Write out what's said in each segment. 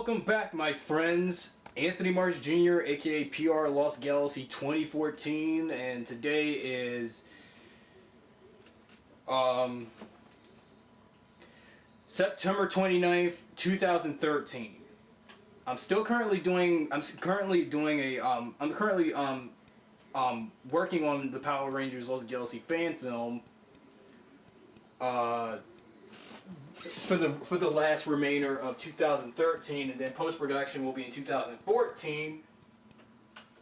Welcome back, my friends. Anthony Marsh Jr., aka PR Lost Galaxy 2014, and today is September 29th, 2013. I'm currently working on the Power Rangers Lost Galaxy fan film for the last remainder of 2013, and then post-production will be in 2014.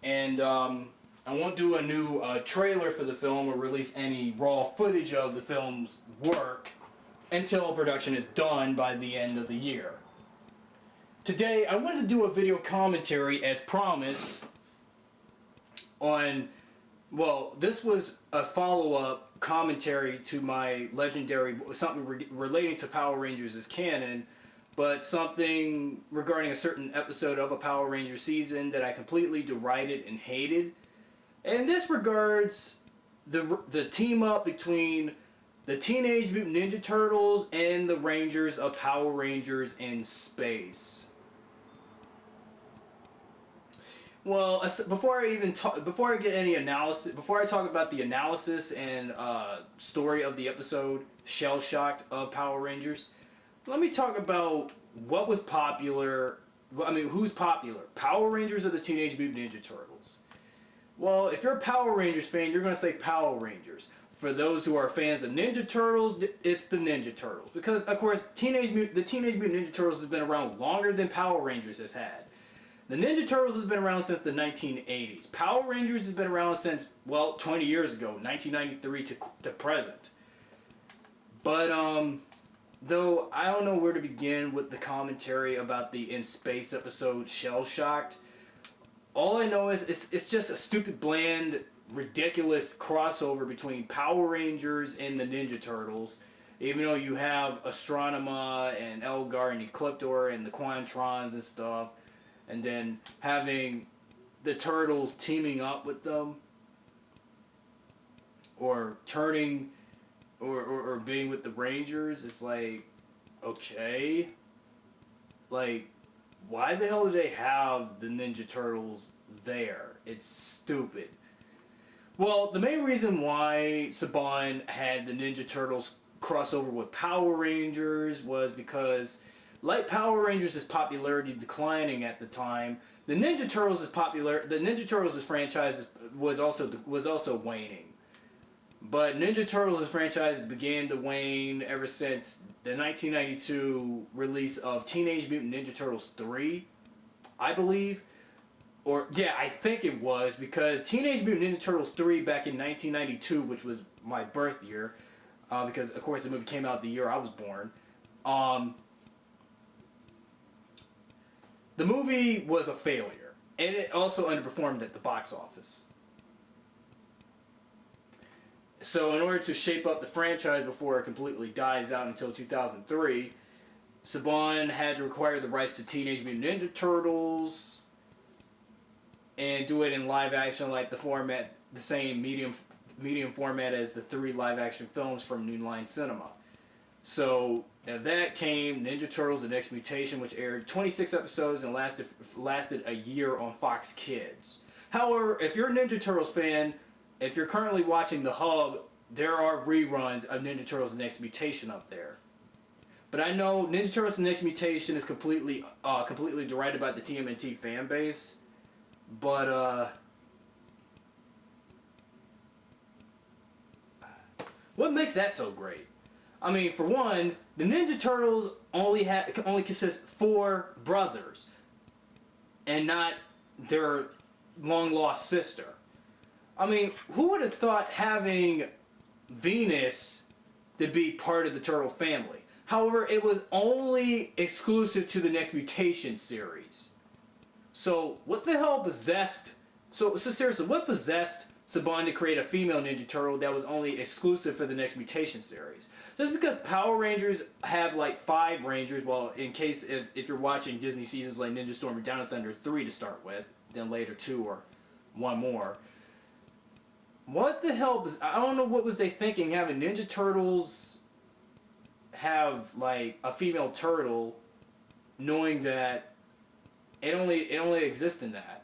And I won't do a new trailer for the film or release any raw footage of the film's work until production is done by the end of the year. Today I wanted to do a video commentary, as promised, on, well, this was a follow-up commentary to my legendary, something relating to Power Rangers as canon, but something regarding a certain episode of a Power Rangers season that I completely derided and hated. And this regards the team up between the Teenage Mutant Ninja Turtles and the Rangers of Power Rangers in Space. Well, before I talk about the analysis and story of the episode, Shell Shocked of Power Rangers, let me talk about what was popular. I mean, who's popular? Power Rangers or the Teenage Mutant Ninja Turtles? Well, if you're a Power Rangers fan, you're going to say Power Rangers. For those who are fans of Ninja Turtles, it's the Ninja Turtles. Because, of course, the Teenage Mutant Ninja Turtles has been around longer than Power Rangers has had. The Ninja Turtles has been around since the 1980s. Power Rangers has been around since, well, 20 years ago, 1993 to present. But, though I don't know where to begin with the commentary about the In Space episode Shell Shocked, all I know is it's just a stupid, bland, ridiculous crossover between Power Rangers and the Ninja Turtles. Even though you have Astronema and Elgar and Ecliptor and the Quantrons and stuff, and then having the Turtles teaming up with them, or turning, or being with the Rangers, it's like, okay, like, why the hell do they have the Ninja Turtles there? It's stupid. Well, the main reason why Saban had the Ninja Turtles crossover with Power Rangers was because, like Power Rangers' popularity declining at the time, the Ninja Turtles' franchise was also waning. But Ninja Turtles' franchise began to wane ever since the 1992 release of Teenage Mutant Ninja Turtles 3, I believe. Or, yeah, I think it was, because Teenage Mutant Ninja Turtles 3 back in 1992, which was my birth year, because, of course, the movie came out the year I was born, the movie was a failure, and it also underperformed at the box office. So in order to shape up the franchise before it completely dies out until 2003, Saban had to acquire the rights to Teenage Mutant Ninja Turtles and do it in live action, like the same medium format as the 3 live action films from New Line Cinema. So that came Ninja Turtles: The Next Mutation, which aired 26 episodes and lasted a year on Fox Kids. However, if you're a Ninja Turtles fan, if you're currently watching The Hub, there are reruns of Ninja Turtles: The Next Mutation up there. But I know Ninja Turtles: The Next Mutation is completely derided by the TMNT fan base. But what makes that so great? I mean, for one, the Ninja Turtles only consist 4 brothers, and not their long-lost sister. I mean, who would have thought having Venus to be part of the Turtle family? However, it was only exclusive to the Next Mutation series. So, what the hell possessed... So seriously, what possessed Saban to create a female Ninja Turtle that was only exclusive for the Next Mutation series? Just because Power Rangers have like 5 Rangers, well, in case if you're watching Disney seasons like Ninja Storm or Down of Thunder 3 to start with, then later 2 or 1 more. What the hell I don't know what was they thinking, having Ninja Turtles have like a female turtle, knowing that It only exists in that.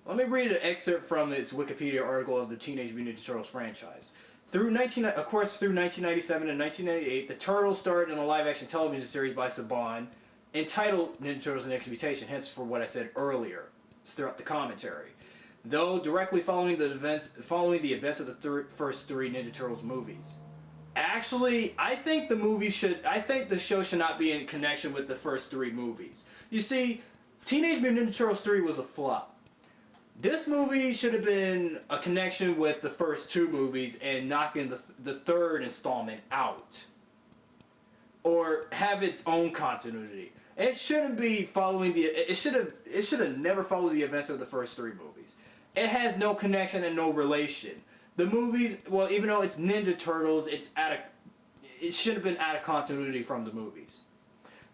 Let me read an excerpt from its Wikipedia article of the Teenage Mutant Ninja Turtles franchise. Through 1997 and 1998, the Turtles starred in a live-action television series by Saban entitled Ninja Turtles: The Next Mutation, hence for what I said earlier throughout the commentary. Though directly following the events of the first three Ninja Turtles movies. Actually, I think the show should not be in connection with the first three movies. You see, Teenage Mutant Ninja Turtles 3 was a flop. This movie should have been a connection with the first two movies and knocking the third installment out. Or have its own continuity. It shouldn't be following it should have never followed the events of the first three movies. It has no connection and no relation. The movies, well, even though it's Ninja Turtles, it should have been out of continuity from the movies.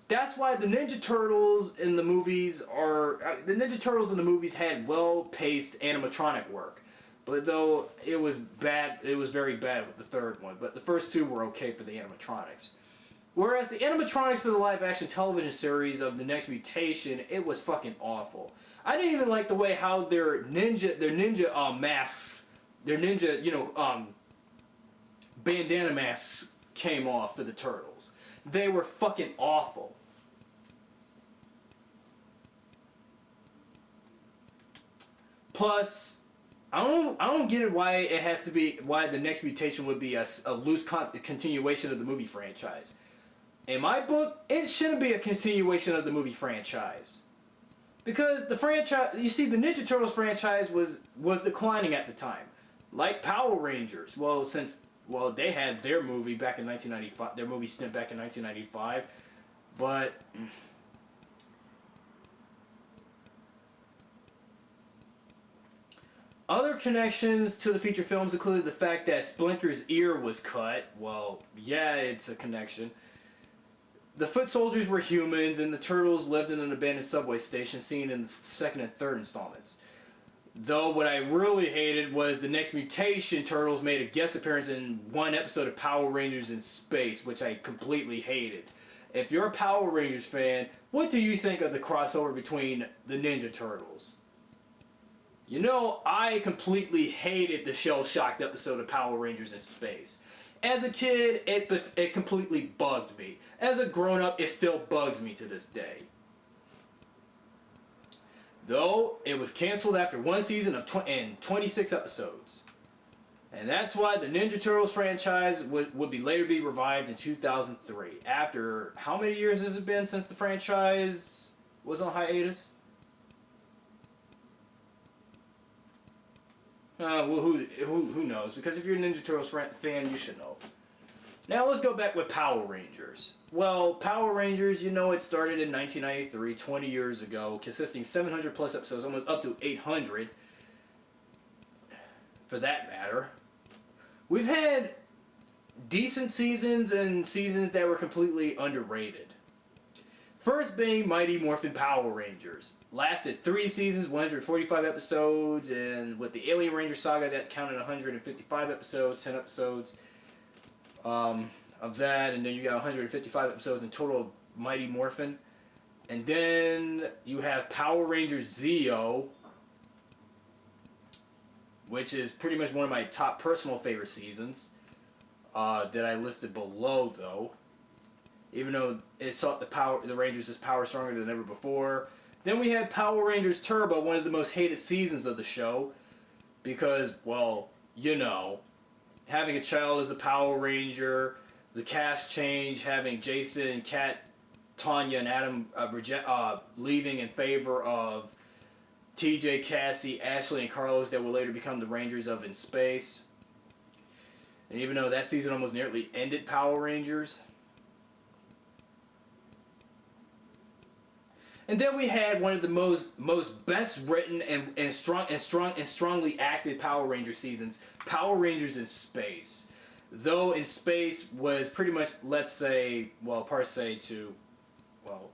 That's why the Ninja Turtles in the movies had well-paced animatronic work. But though it was very bad with the third one. But the first two were okay for the animatronics. Whereas the animatronics for the live-action television series of The Next Mutation, it was fucking awful. I didn't even like the way how their ninja masks, bandana masks came off for the Turtles. They were fucking awful. Plus, I don't get it why the Next Mutation would be a loose continuation of the movie franchise. In my book, it shouldn't be a continuation of the movie franchise. Because the franchise, you see, the Ninja Turtles franchise was declining at the time. Like Power Rangers. Well, they had their movie back in 1995, their movie stint back in 1995, but other connections to the feature films included the fact that Splinter's ear was cut. Well, yeah, it's a connection. The foot soldiers were humans, and the Turtles lived in an abandoned subway station seen in the second and third installments. Though what I really hated was the Next Mutation Turtles made a guest appearance in one episode of Power Rangers in Space, which I completely hated. If you're a Power Rangers fan, what do you think of the crossover between the Ninja Turtles? You know, I completely hated the shell-shocked episode of Power Rangers in Space. As a kid, it completely bugged me. As a grown-up, it still bugs me to this day. Though, it was cancelled after one season and 26 episodes. And that's why the Ninja Turtles franchise would later be revived in 2003. After, how many years has it been since the franchise was on hiatus? Well, who knows? Because if you're a Ninja Turtles fan, you should know. Now let's go back with Power Rangers. Well, Power Rangers, you know, it started in 1993, 20 years ago, consisting 700 plus episodes, almost up to 800, for that matter. We've had decent seasons and seasons that were completely underrated. First being Mighty Morphin Power Rangers. Lasted 3 seasons, 145 episodes, and with the Alien Ranger saga that counted 155 episodes, 10 episodes of that, and then you got 155 episodes in total of Mighty Morphin. And then you have Power Rangers Zeo, which is pretty much one of my top personal favorite seasons that I listed below, though. Even though it sought the Rangers' power stronger than ever before. Then we had Power Rangers Turbo, one of the most hated seasons of the show. Because, well, you know, having a child as a Power Ranger, the cast change, having Jason, Kat, Tanya, and Adam leaving in favor of TJ, Cassie, Ashley, and Carlos that will later become the Rangers of In Space. And even though that season almost nearly ended Power Rangers. And then we had one of the most best written and strongly acted Power Ranger seasons, Power Rangers in Space. Though In Space was pretty much, let's say, well, par se to, well,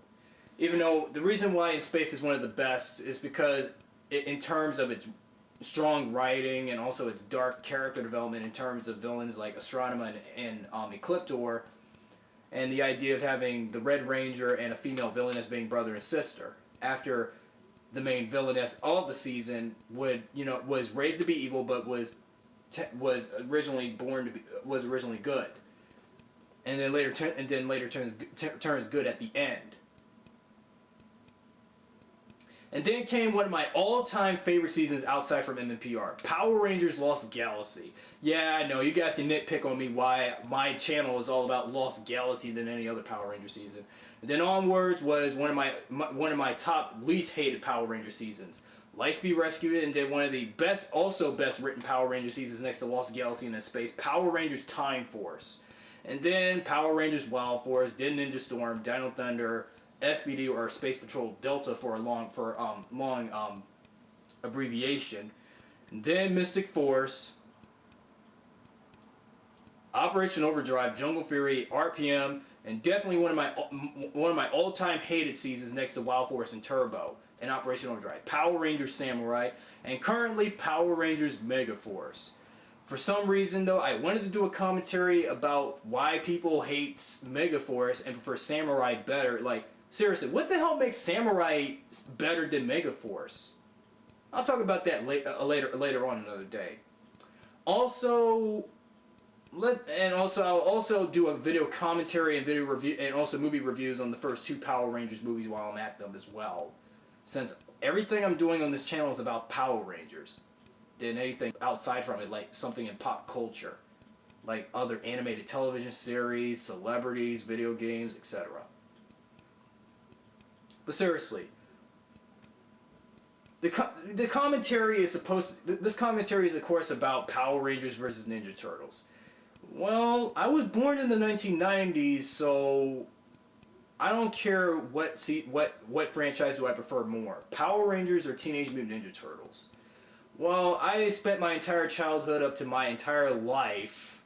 even though the reason why In Space is one of the best is because in terms of its strong writing and also its dark character development in terms of villains like Astronema and Ecliptor, and the idea of having the Red Ranger and a female villainess being brother and sister. After the main villainess of the season was raised to be evil, but was originally good, and then later turns good at the end. And then came one of my all-time favorite seasons outside from MMPR, Power Rangers Lost Galaxy. Yeah, I know, you guys can nitpick on me why my channel is all about Lost Galaxy than any other Power Ranger season. And then onwards was one of my top least hated Power Ranger seasons. Lightspeed rescued it and did one of the best written Power Ranger seasons next to Lost Galaxy in Space, Power Rangers Time Force. And then Power Rangers Wild Force, then Ninja Storm, Dino Thunder, SBD or Space Patrol Delta for a long abbreviation. And then Mystic Force, Operation Overdrive, Jungle Fury, RPM, and definitely one of my all-time hated seasons next to Wild Force and Turbo and Operation Overdrive, Power Rangers Samurai, and currently Power Rangers Mega Force. For some reason, though, I wanted to do a commentary about why people hate Mega Force and prefer Samurai better. Like, seriously, what the hell makes Samurai better than Mega Force? I'll talk about that later on another day. Also, I'll also do a video commentary and video review, and also movie reviews on the first two Power Rangers movies while I'm at them as well. Since everything I'm doing on this channel is about Power Rangers, than anything outside from it, like something in pop culture, like other animated television series, celebrities, video games, etc. But seriously, the commentary is this commentary is of course about Power Rangers versus Ninja Turtles. Well, I was born in the 1990s, so I don't care what franchise do I prefer more, Power Rangers or Teenage Mutant Ninja Turtles. Well, I spent my entire childhood up to my entire life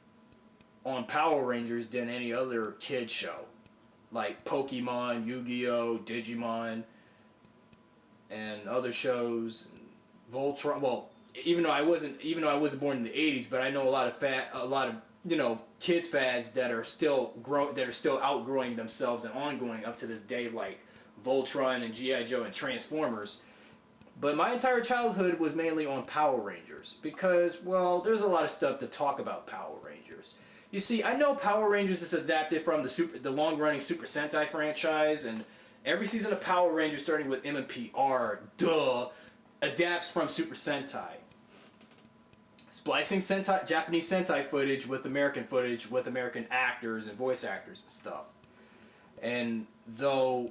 on Power Rangers than any other kid show, like Pokemon, Yu-Gi-Oh, Digimon, and other shows, Voltron. Well, even though I wasn't born in the 80s, but I know a lot of kids fads that are still outgrowing themselves and ongoing up to this day, like Voltron and G.I. Joe and Transformers. But my entire childhood was mainly on Power Rangers because, well, there's a lot of stuff to talk about Power Rangers. You see, I know Power Rangers is adapted from the long-running Super Sentai franchise, and every season of Power Rangers, starting with MMPR, adapts from Super Sentai. Splicing Japanese Sentai footage with American actors and voice actors and stuff. And though,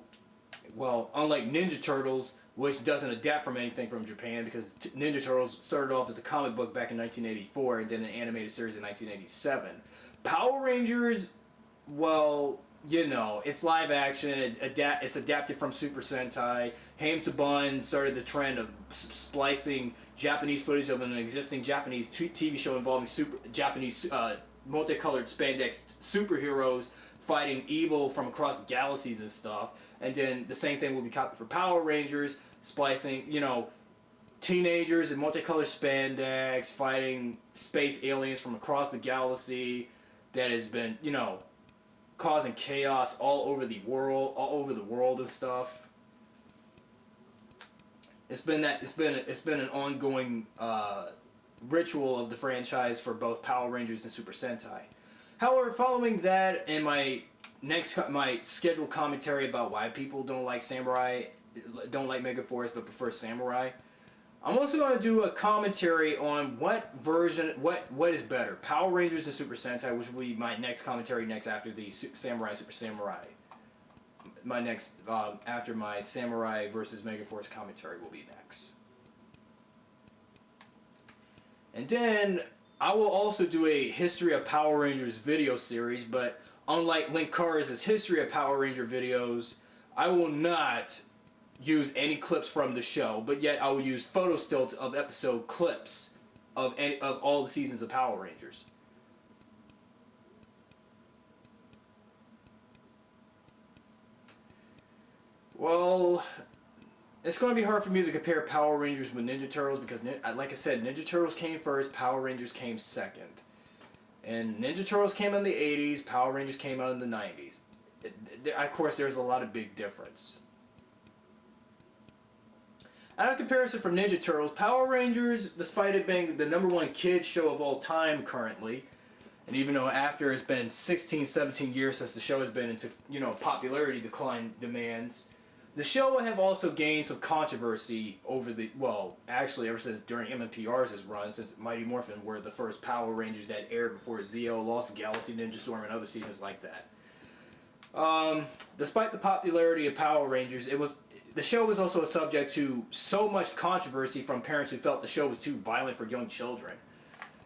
well, unlike Ninja Turtles, which doesn't adapt from anything from Japan, because Ninja Turtles started off as a comic book back in 1984 and then an animated series in 1987. Power Rangers, well, it's live action, it's adapted from Super Sentai. Haim Saban started the trend of splicing Japanese footage of an existing Japanese TV show involving Japanese multicolored spandex superheroes fighting evil from across galaxies and stuff. And then the same thing will be copied for Power Rangers, splicing, teenagers in multicolored spandex fighting space aliens from across the galaxy that has been, causing chaos all over the world and stuff. It's been an ongoing ritual of the franchise for both Power Rangers and Super Sentai. However, following that and my scheduled commentary about why people don't like Mega Force but prefer Samurai, I'm also going to do a commentary on what is better, Power Rangers and Super Sentai, which will be my next commentary after the Samurai Super Samurai. After my Samurai versus Mega Force commentary will be next. And then I will also do a History of Power Rangers video series, but unlike Link Cars' History of Power Ranger videos, I will not use any clips from the show, but yet I will use photo stills of episode clips of all the seasons of Power Rangers. Well, it's going to be hard for me to compare Power Rangers with Ninja Turtles because, like I said, Ninja Turtles came first, Power Rangers came second. And Ninja Turtles came out in the 80s, Power Rangers came out in the 90s. of course, there's a lot of big difference. Out of comparison from Ninja Turtles, Power Rangers, despite it being the #1 kids show of all time currently, and even though after it's been 16, 17 years since the show has been into, popularity decline demands, the show have also gained some controversy over actually ever since during MMPR's run, since Mighty Morphin were the first Power Rangers that aired before Zeo, Lost Galaxy, Ninja Storm, and other seasons like that. Despite the popularity of Power Rangers, the show was also a subject to so much controversy from parents who felt the show was too violent for young children.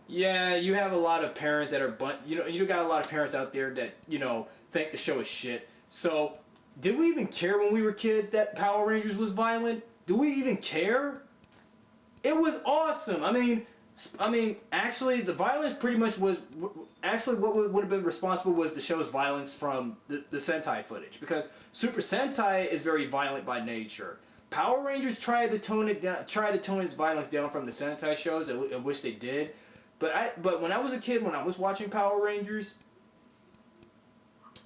Yeah, you have a lot of parents that are, you got a lot of parents out there that, think the show is shit. So, did we even care when we were kids that Power Rangers was violent? Do we even care? It was awesome. I mean, actually, the violence pretty much was, actually what would have been responsible was the show's violence from the Sentai footage. Because Super Sentai is very violent by nature. Power Rangers tried to tone its violence down from the Sentai shows, in which they did. But when I was a kid, when I was watching Power Rangers,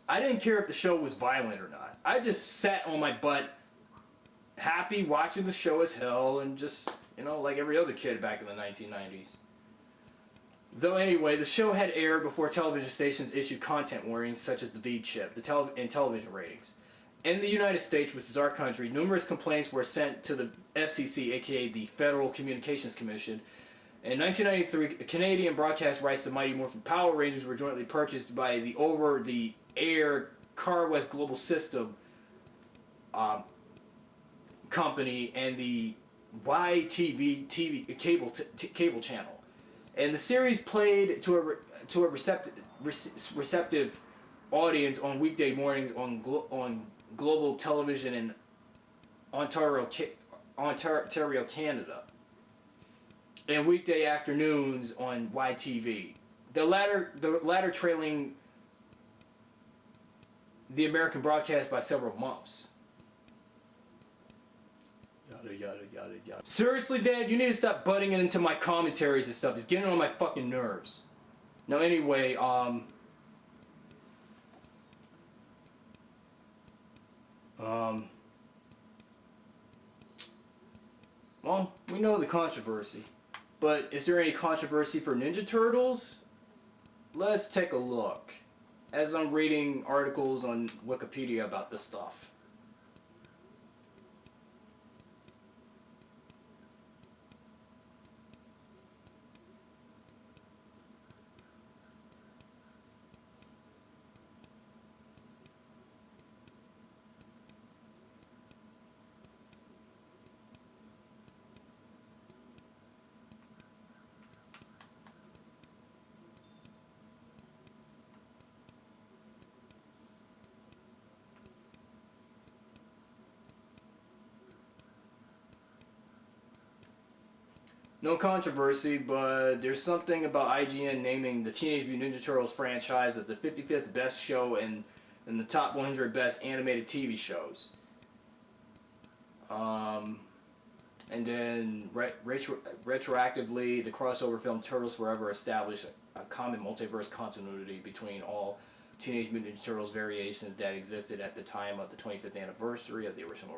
I didn't care if the show was violent or not. I just sat on my butt, happy, watching the show as hell, and just, like every other kid back in the 1990s. Though anyway, the show had aired before television stations issued content warnings such as the V-chip and television ratings. In the United States, which is our country, numerous complaints were sent to the FCC, aka the Federal Communications Commission. In 1993, Canadian broadcast rights to Mighty Morphin Power Rangers were jointly purchased by the over-the-air Car West Global System company and the YTV cable channel. And the series played to a receptive audience on weekday mornings on global television in Ontario, Canada, and weekday afternoons on YTV. The latter trailing the American broadcast by several months. Yada yada yada yada. Seriously, Dad, you need to stop butting into my commentaries and stuff. It's getting on my fucking nerves. Now, anyway, well, we know the controversy, but is there any controversy for Ninja Turtles? Let's take a look, as I'm reading articles on Wikipedia about this stuff. No controversy, but there's something about IGN naming the Teenage Mutant Ninja Turtles franchise as the 55th best show and the top 100 best animated TV shows. And then retroactively, the crossover film Turtles Forever established a common multiverse continuity between all Teenage Mutant Ninja Turtles variations that existed at the time of the 25th anniversary of the original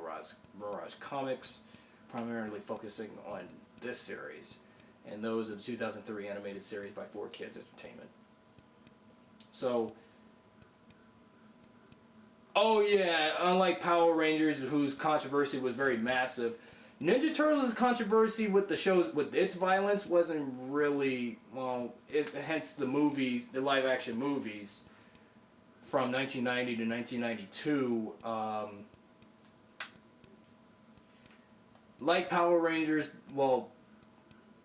Mirage comics, primarily focusing on this series and those of the 2003 animated series by 4Kids Entertainment. So, oh yeah, unlike Power Rangers, whose controversy was very massive, Ninja Turtles' controversy with the shows, with its violence, wasn't really, well, hence the movies, the live-action movies from 1990 to 1992, like Power Rangers, well,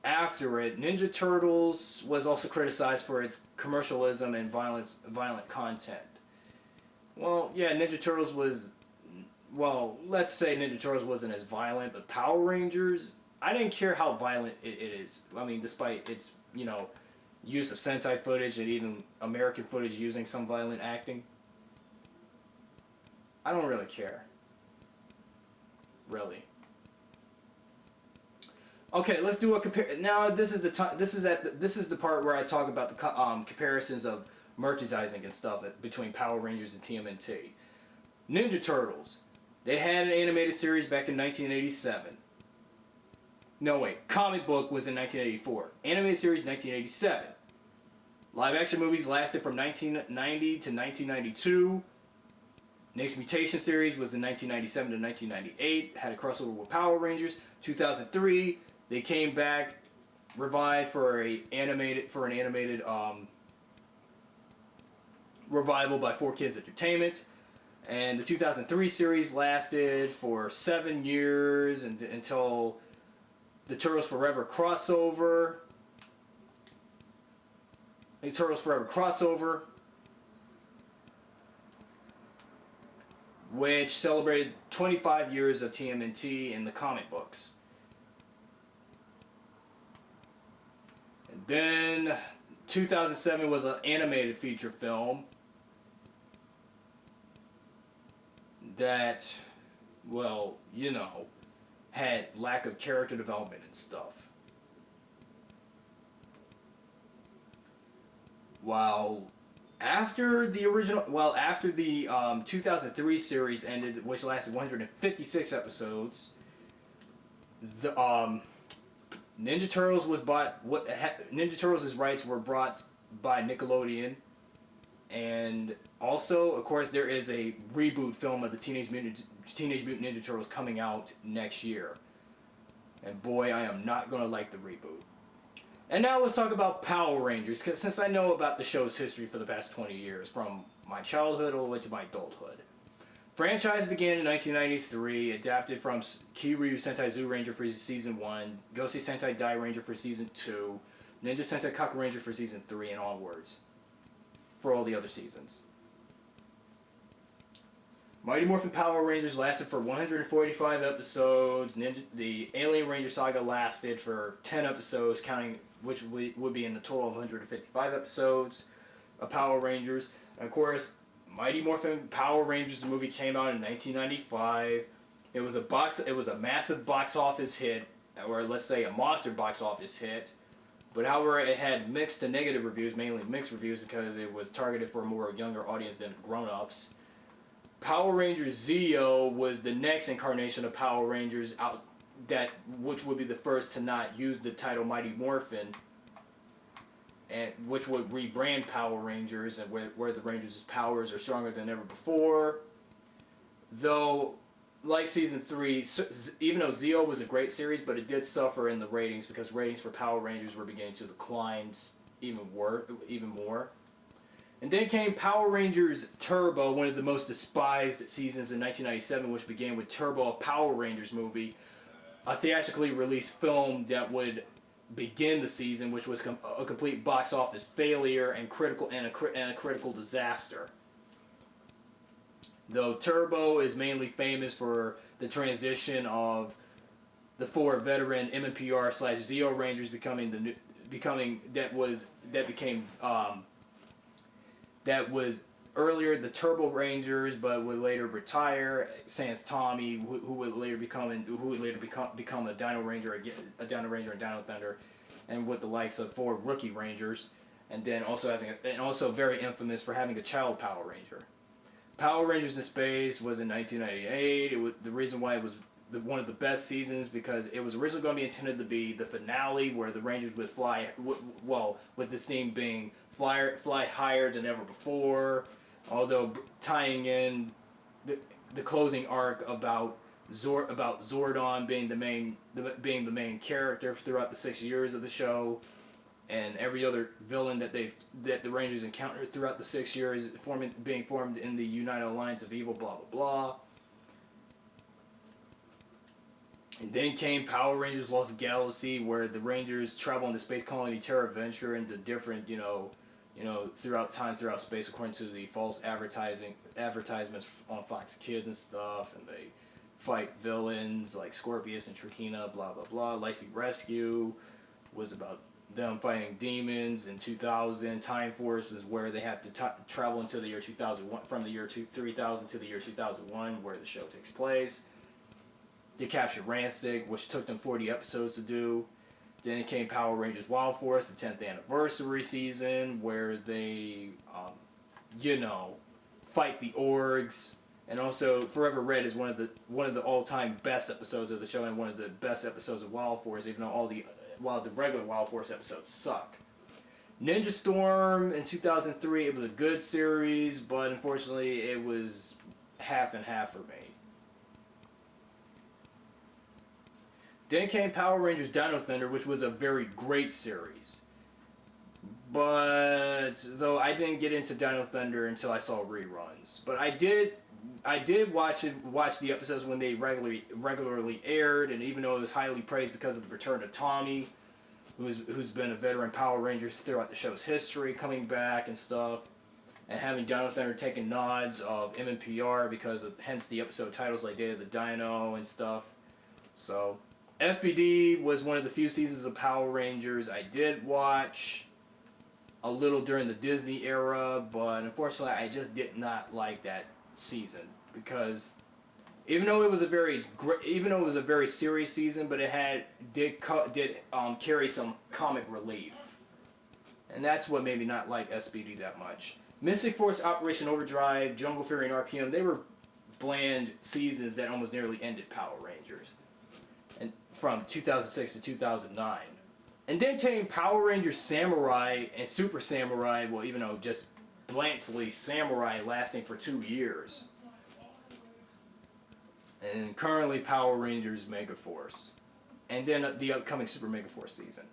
after it, Ninja Turtles was also criticized for its commercialism and violent content. Well, yeah, Ninja Turtles was, well, let's say Ninja Turtles wasn't as violent, but Power Rangers, I didn't care how violent it is. I mean, despite its, use of Sentai footage and even American footage using some violent acting. I don't really care. Really. Okay, let's do a compare. Now this is the part where I talk about the comparisons of merchandising and stuff between Power Rangers and TMNT. Ninja Turtles. They had an animated series back in 1987. No, wait. Comic book was in 1984. Animated series 1987. Live action movies lasted from 1990 to 1992. Next Mutation series was in 1997 to 1998. Had a crossover with Power Rangers. 2003, they came back, revived for an animated revival by 4Kids Entertainment. And the 2003 series lasted for 7 years until the Turtles Forever crossover. The Turtles Forever crossover, which celebrated 25 years of TMNT in the comic books. And then 2007 was an animated feature film that, well, you know, had lack of character development and stuff. While after the 2003 series ended, which lasted 156 episodes, the Ninja Turtles was bought. Ninja Turtles' rights were brought by Nickelodeon, and also, of course, there is a reboot film of the Teenage Mutant Ninja Turtles coming out next year. And boy, I am not gonna like the reboot. And now let's talk about Power Rangers, because since I know about the show's history for the past 20 years, from my childhood all the way to my adulthood. Franchise began in 1993, adapted from Kiryu Sentai Zoo Ranger for Season 1, Gosei Sentai Dai Ranger for Season 2, Ninja Sentai Kaku Ranger for Season 3, and onwards. For all the other seasons. Mighty Morphin Power Rangers lasted for 145 episodes. The Alien Ranger Saga lasted for 10 episodes, which would be in a total of 155 episodes of Power Rangers. And of course, Mighty Morphin Power Rangers, the movie, came out in 1995. It was a massive box office hit, or let's say a monster box office hit. But however, it had mixed to negative reviews, mainly mixed reviews, because it was targeted for a more younger audience than grown-ups. Power Rangers Zeo was the next incarnation of Power Rangers, which would be the first to not use the title Mighty Morphin, and which would rebrand Power Rangers, and where the Rangers' powers are stronger than ever before. Though, like Season 3, even though Zeo was a great series, but it did suffer in the ratings because ratings for Power Rangers were beginning to decline even more. And then came Power Rangers Turbo, one of the most despised seasons in 1997, which began with Turbo, a Power Rangers movie, a theatrically released film that would begin the season, which was a complete box office failure and a critical disaster. Though Turbo is mainly famous for the transition of the 4 veteran MMPR/Zeo Rangers that was earlier the Turbo Rangers, but would later retire. Sans Tommy, who would later become a Dino Ranger, and Dino Thunder, and with the likes of 4 rookie Rangers, and then also very infamous for having a child Power Ranger. Power Rangers in Space was in 1998. The reason why it was one of the best seasons because it was originally going to be intended to be the finale where the Rangers would fly, with this theme being fly higher than ever before, although tying in the closing arc about Zordon being the main character throughout the 6 years of the show, and every other villain that the Rangers encountered throughout the 6 years being formed in the United Alliance of Evil, blah blah blah. And then came Power Rangers Lost Galaxy, where the Rangers travel into space colony Terra Venture into different, throughout space, according to the false advertisements on Fox Kids and stuff, and they fight villains like Scorpius and Trakina, blah blah blah. Lightspeed Rescue was about them fighting demons. In 2000, Time Force is where they have to travel into the year 2001, from the year 3000 to the year 2001, where the show takes place. They captured Rancid, which took them 40 episodes to do. Then it came Power Rangers Wild Force, the 10th anniversary season, where they, fight the Orgs, And also, Forever Red is one of the all-time best episodes of the show, and one of the best episodes of Wild Force, even though while the regular Wild Force episodes suck. Ninja Storm in 2003, it was a good series, but unfortunately it was half and half for me. Then came Power Rangers Dino Thunder, which was a very great series. But though I didn't get into Dino Thunder until I saw reruns. But I did watch the episodes when they regularly aired, and even though it was highly praised because of the return of Tommy, who's been a veteran Power Ranger throughout the show's history, coming back and stuff, and having Dino Thunder taking nods of MMPR because of hence the episode titles like Day of the Dino and stuff. So SPD was one of the few seasons of Power Rangers I did watch a little during the Disney era, but unfortunately I just did not like that season because even though it was a very serious season, but it did carry some comic relief, and that's what made me not like SPD that much. Mystic Force, Operation Overdrive, Jungle Fury, and RPM, they were bland seasons that almost nearly ended Power Rangers, and from 2006 to 2009. And then came Power Rangers Samurai and Super Samurai, well, even though just blankly Samurai lasting for 2 years. And currently Power Rangers Mega Force. And then the upcoming Super Mega Force season.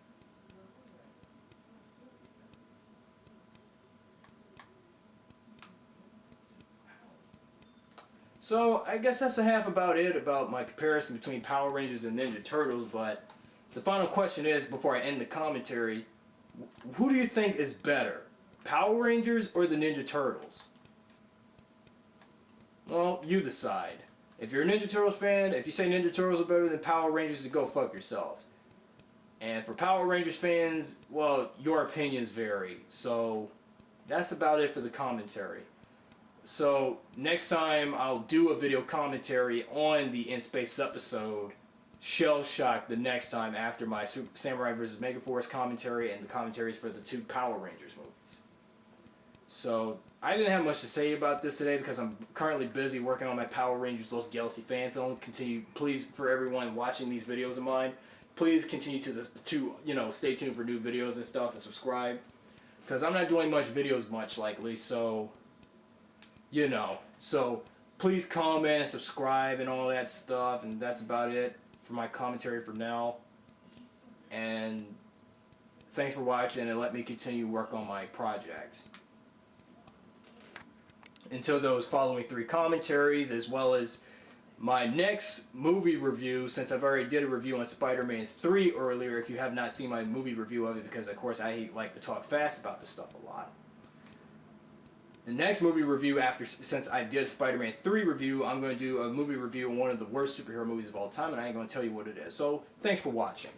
So I guess that's a half about it about my comparison between Power Rangers and Ninja Turtles, but the final question is, before I end the commentary, who do you think is better? Power Rangers or the Ninja Turtles? Well, you decide. If you're a Ninja Turtles fan, if you say Ninja Turtles are better than Power Rangers, then go fuck yourselves. And for Power Rangers fans, well, your opinions vary. So that's about it for the commentary. So next time I'll do a video commentary on the In Space episode, Shell Shock, the next time after my Super Samurai vs. Megaforce commentary and the commentaries for the 2 Power Rangers movies. So I didn't have much to say about this today because I'm currently busy working on my Power Rangers Los Galaxy fan film. Please, for everyone watching these videos of mine, please continue to stay tuned for new videos and stuff and subscribe, because I'm not doing much lately. So so please comment and subscribe and all that stuff, and that's about it for my commentary for now. And thanks for watching, and let me continue work on my project. Until those following 3 commentaries, as well as my next movie review, since I've already did a review on Spider-Man 3 earlier, if you have not seen my movie review of it, because of course I like to talk fast about this stuff a lot. The next movie review since I did Spider-Man 3 review, I'm going to do a movie review on one of the worst superhero movies of all time, and I ain't going to tell you what it is. So, thanks for watching.